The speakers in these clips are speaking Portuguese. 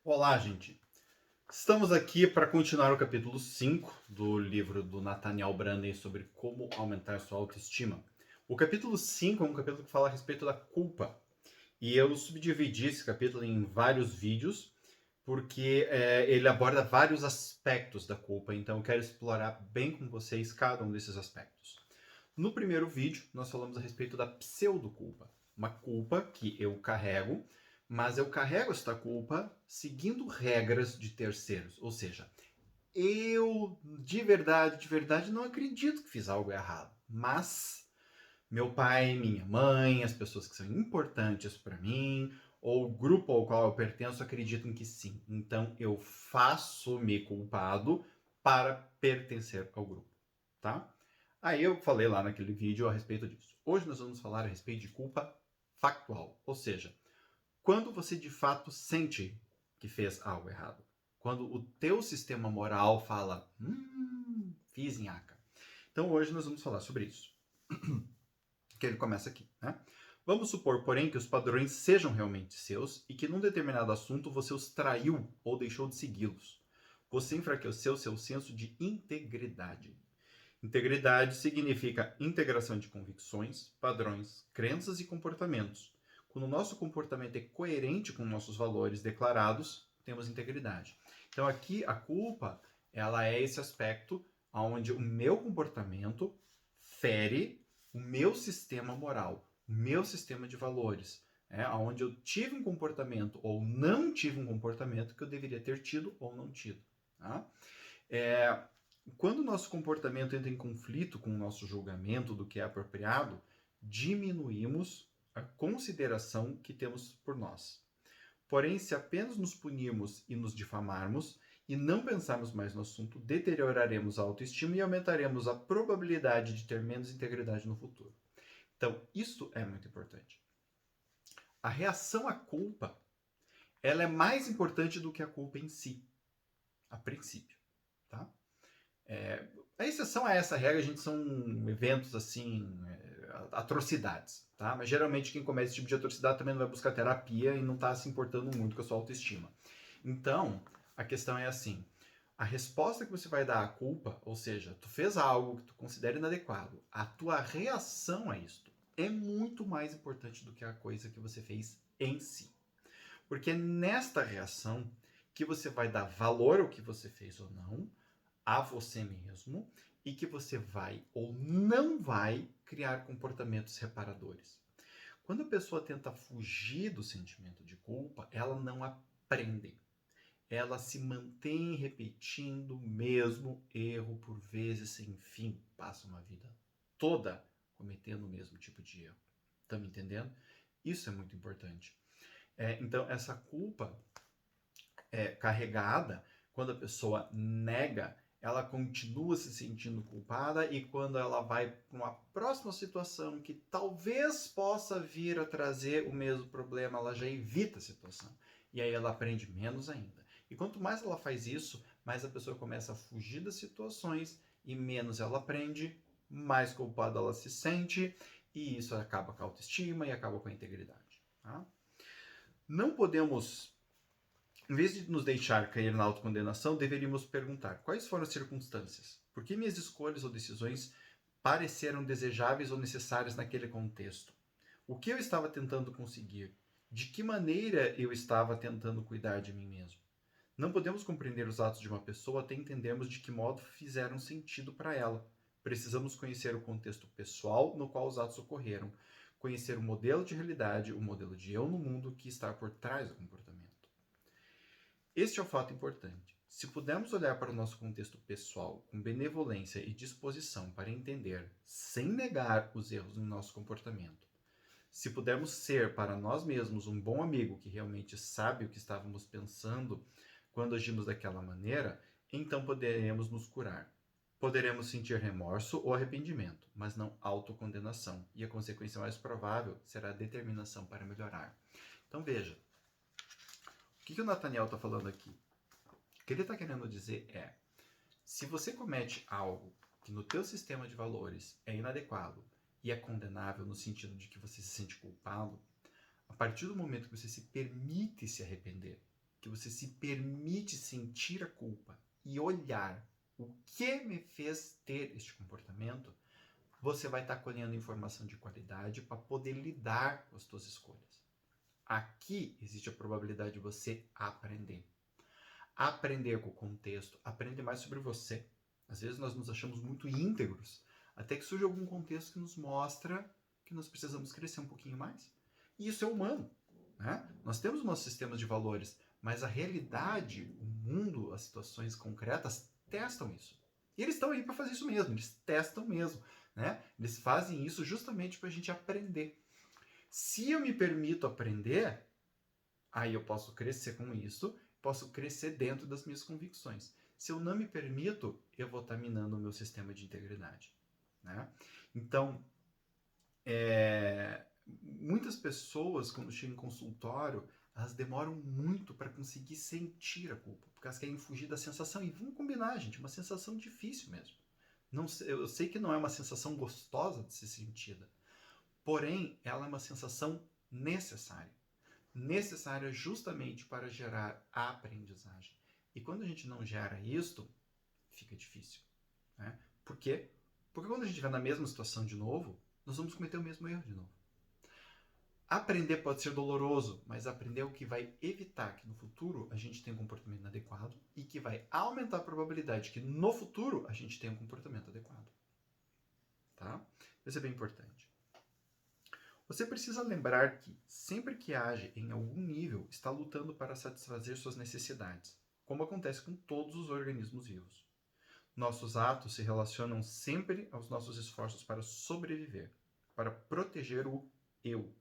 Olá, gente. Estamos aqui para continuar o capítulo 5 do livro do Nathaniel Branden sobre como aumentar sua autoestima. O capítulo 5 é um capítulo que fala a respeito da culpa. E eu subdividi esse capítulo em vários vídeos, porque ele aborda vários aspectos da culpa, então eu quero explorar bem com vocês cada um desses aspectos. No primeiro vídeo, nós falamos a respeito da pseudo-culpa, uma culpa que eu carrego, mas eu carrego esta culpa seguindo regras de terceiros, ou seja, eu de verdade não acredito que fiz algo errado, mas meu pai, minha mãe, as pessoas que são importantes para mim, ou o grupo ao qual eu pertenço acreditam que sim. Então eu faço-me culpado para pertencer ao grupo, tá? Aí eu falei lá naquele vídeo a respeito disso. Hoje nós vamos falar a respeito de culpa factual, ou seja, quando você de fato sente que fez algo errado. Quando o teu sistema moral fala, fiz nhaca. Então hoje nós vamos falar sobre isso. Que ele começa aqui, né? Vamos supor, porém, que os padrões sejam realmente seus e que num determinado assunto você os traiu ou deixou de segui-los. Você enfraqueceu seu senso de integridade. Integridade significa integração de convicções, padrões, crenças e comportamentos. Quando o nosso comportamento é coerente com nossos valores declarados, temos integridade. Então aqui a culpa, ela é esse aspecto onde o meu comportamento fere o meu sistema moral, o meu sistema de valores, onde eu tive um comportamento ou não tive um comportamento que eu deveria ter tido ou não tido. Tá? Quando o nosso comportamento entra em conflito com o nosso julgamento do que é apropriado, diminuímos a consideração que temos por nós. Porém, se apenas nos punirmos e nos difamarmos e não pensarmos mais no assunto, deterioraremos a autoestima e aumentaremos a probabilidade de ter menos integridade no futuro. Então, isso é muito importante. A reação à culpa, ela é mais importante do que a culpa em si, a princípio, tá? A exceção a essa regra, gente, são eventos assim, atrocidades, tá? Mas geralmente quem comete esse tipo de atrocidade também não vai buscar terapia e não está se importando muito com a sua autoestima. Então, a questão é assim, a resposta que você vai dar à culpa, ou seja, tu fez algo que tu considera inadequado, a tua reação a isto é muito mais importante do que a coisa que você fez em si. Porque é nesta reação que você vai dar valor ao que você fez ou não, a você mesmo, e que você vai ou não vai criar comportamentos reparadores. Quando a pessoa tenta fugir do sentimento de culpa, ela não aprende. Ela se mantém repetindo o mesmo erro por vezes sem fim. Passa uma vida toda cometendo o mesmo tipo de erro. Estão me entendendo? Isso é muito importante. Então, essa culpa carregada, quando a pessoa nega, ela continua se sentindo culpada e quando ela vai para uma próxima situação que talvez possa vir a trazer o mesmo problema, ela já evita a situação. E aí ela aprende menos ainda. E quanto mais ela faz isso, mais a pessoa começa a fugir das situações e menos ela aprende, mais culpada ela se sente e isso acaba com a autoestima e acaba com a integridade. Tá? Não podemos, em vez de nos deixar cair na autocondenação, deveríamos perguntar quais foram as circunstâncias? Por que minhas escolhas ou decisões pareceram desejáveis ou necessárias naquele contexto? O que eu estava tentando conseguir? De que maneira eu estava tentando cuidar de mim mesmo? Não podemos compreender os atos de uma pessoa até entendermos de que modo fizeram sentido para ela. Precisamos conhecer o contexto pessoal no qual os atos ocorreram, conhecer o modelo de realidade, o modelo de eu no mundo que está por trás do comportamento. Este é o fato importante. Se pudermos olhar para o nosso contexto pessoal com benevolência e disposição para entender, sem negar os erros no nosso comportamento, se pudermos ser para nós mesmos um bom amigo que realmente sabe o que estávamos pensando quando agimos daquela maneira, então poderemos nos curar. Poderemos sentir remorso ou arrependimento, mas não autocondenação. E a consequência mais provável será a determinação para melhorar. Então veja, o que o Nathaniel está falando aqui? O que ele está querendo dizer é, se você comete algo que no teu sistema de valores é inadequado e é condenável no sentido de que você se sente culpado, a partir do momento que você se permite se arrepender, que você se permite sentir a culpa e olhar o que me fez ter este comportamento, você vai estar colhendo informação de qualidade para poder lidar com as suas escolhas. Aqui existe a probabilidade de você aprender. Aprender com o contexto, aprender mais sobre você. Às vezes nós nos achamos muito íntegros, até que surge algum contexto que nos mostra que nós precisamos crescer um pouquinho mais. E isso é humano, né? Nós temos nossos sistemas de valores, mas a realidade, o mundo, as situações concretas testam isso. E eles estão aí para fazer isso mesmo, eles testam mesmo, né? Eles fazem isso justamente para a gente aprender. Se eu me permito aprender, aí eu posso crescer com isso, posso crescer dentro das minhas convicções. Se eu não me permito, eu vou estar minando o meu sistema de integridade, né? Então, muitas pessoas, quando chegam em consultório, elas demoram muito para conseguir sentir a culpa, porque elas querem fugir da sensação. E vamos combinar, gente, uma sensação difícil mesmo. Eu sei que não é uma sensação gostosa de ser sentida, porém, ela é uma sensação necessária. Necessária justamente para gerar a aprendizagem. E quando a gente não gera isto, fica difícil, né? Por quê? Porque quando a gente estiver na mesma situação de novo, nós vamos cometer o mesmo erro de novo. Aprender pode ser doloroso, mas aprender é o que vai evitar que no futuro a gente tenha um comportamento inadequado e que vai aumentar a probabilidade que no futuro a gente tenha um comportamento adequado. Tá? Isso é bem importante. Você precisa lembrar que, sempre que age em algum nível, está lutando para satisfazer suas necessidades, como acontece com todos os organismos vivos. Nossos atos se relacionam sempre aos nossos esforços para sobreviver, para proteger o eu,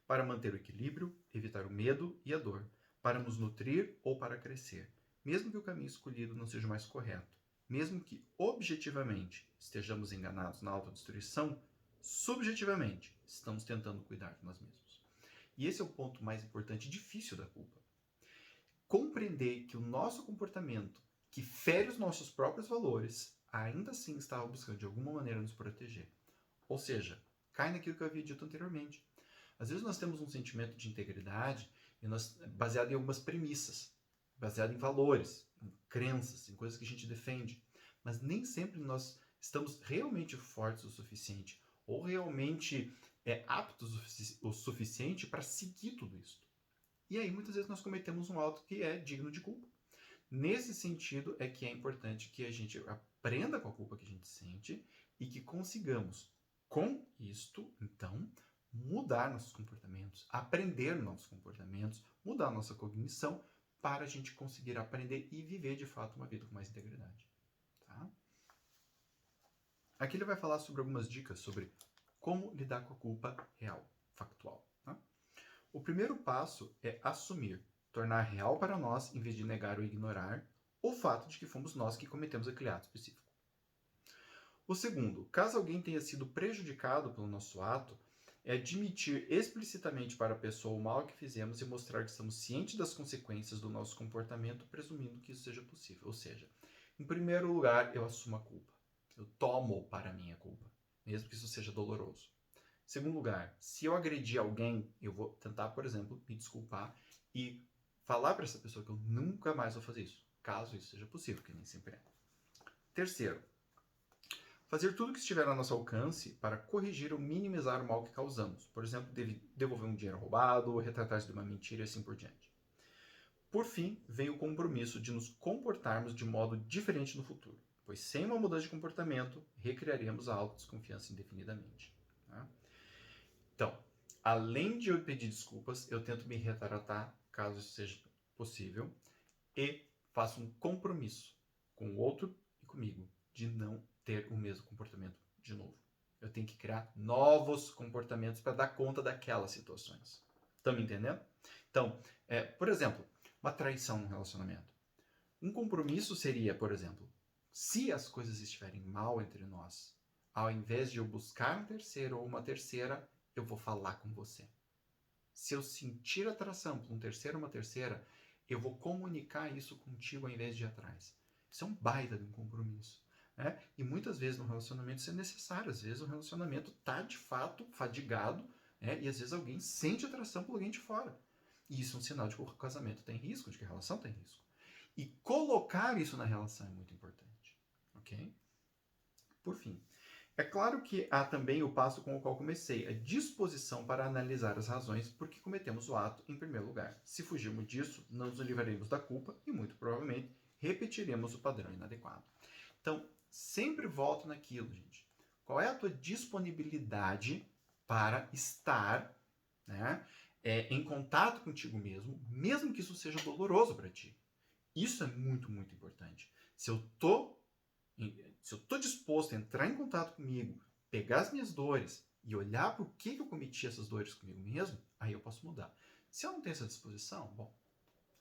para manter o equilíbrio, evitar o medo e a dor, para nos nutrir ou para crescer, mesmo que o caminho escolhido não seja o mais correto, mesmo que objetivamente estejamos enganados na autodestruição, subjetivamente estamos tentando cuidar de nós mesmos. E esse é o ponto mais importante e difícil da culpa. Compreender que o nosso comportamento, que fere os nossos próprios valores, ainda assim estava buscando de alguma maneira nos proteger. Ou seja, cai naquilo que eu havia dito anteriormente. Às vezes nós temos um sentimento de integridade baseado em algumas premissas, baseado em valores, em crenças, em coisas que a gente defende. Mas nem sempre nós estamos realmente fortes o suficiente ou realmente aptos o suficiente para seguir tudo isso. E aí muitas vezes nós cometemos um ato que é digno de culpa. Nesse sentido é que é importante que a gente aprenda com a culpa que a gente sente e que consigamos, com isto, então, mudar nossos comportamentos, aprender nossos comportamentos, mudar nossa cognição para a gente conseguir aprender e viver de fato uma vida com mais integridade. Tá? Aqui ele vai falar sobre algumas dicas sobre como lidar com a culpa real, factual. Tá? O primeiro passo é assumir, tornar real para nós, em vez de negar ou ignorar, o fato de que fomos nós que cometemos aquele ato específico. O segundo, caso alguém tenha sido prejudicado pelo nosso ato, é admitir explicitamente para a pessoa o mal que fizemos e mostrar que estamos cientes das consequências do nosso comportamento, presumindo que isso seja possível. Ou seja, em primeiro lugar, eu assumo a culpa. Eu tomo para mim a culpa, mesmo que isso seja doloroso. Em segundo lugar, se eu agredir alguém, eu vou tentar, por exemplo, me desculpar e falar para essa pessoa que eu nunca mais vou fazer isso, caso isso seja possível, que nem sempre é. Terceiro, fazer tudo o que estiver ao nosso alcance para corrigir ou minimizar o mal que causamos. Por exemplo, devolver um dinheiro roubado, retratar-se de uma mentira e assim por diante. Por fim, vem o compromisso de nos comportarmos de modo diferente no futuro, pois sem uma mudança de comportamento, recriaremos a autodesconfiança indefinidamente. Tá? Então, além de eu pedir desculpas, eu tento me retratar, caso isso seja possível, e faço um compromisso com o outro e comigo de não ter o mesmo comportamento de novo. Eu tenho que criar novos comportamentos para dar conta daquelas situações. Estão me entendendo? Então, por exemplo, uma traição no relacionamento. Um compromisso seria, por exemplo, se as coisas estiverem mal entre nós, ao invés de eu buscar um terceiro ou uma terceira, eu vou falar com você. Se eu sentir atração por um terceiro ou uma terceira, eu vou comunicar isso contigo ao invés de ir atrás. Isso é um baita de um compromisso. Né? E muitas vezes no relacionamento isso é necessário. Às vezes o relacionamento está de fato fadigado, né? E às vezes alguém sente atração por alguém de fora. isso é um sinal de que o casamento tem risco, de que a relação tem risco. E colocar isso na relação é muito importante, ok? Por fim, é claro que há também o passo com o qual comecei, a disposição para analisar as razões por que cometemos o ato em primeiro lugar. Se fugirmos disso, não nos livraremos da culpa e, muito provavelmente, repetiremos o padrão inadequado. Então, sempre volto naquilo, gente. Qual é a tua disponibilidade para estar, né, em contato contigo mesmo que isso seja doloroso para ti? Isso é muito, muito importante. Se eu tô disposto a entrar em contato comigo, pegar as minhas dores e olhar por que eu cometi essas dores comigo mesmo, aí eu posso mudar. Se eu não tenho essa disposição, bom,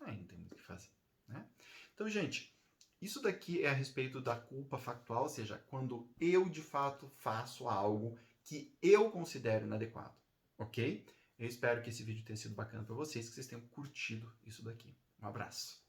aí não tem muito o que fazer, né? Então, gente, isso daqui é a respeito da culpa factual, ou seja, quando eu de fato faço algo que eu considero inadequado, ok? Eu espero que esse vídeo tenha sido bacana para vocês, que vocês tenham curtido isso daqui. Um abraço.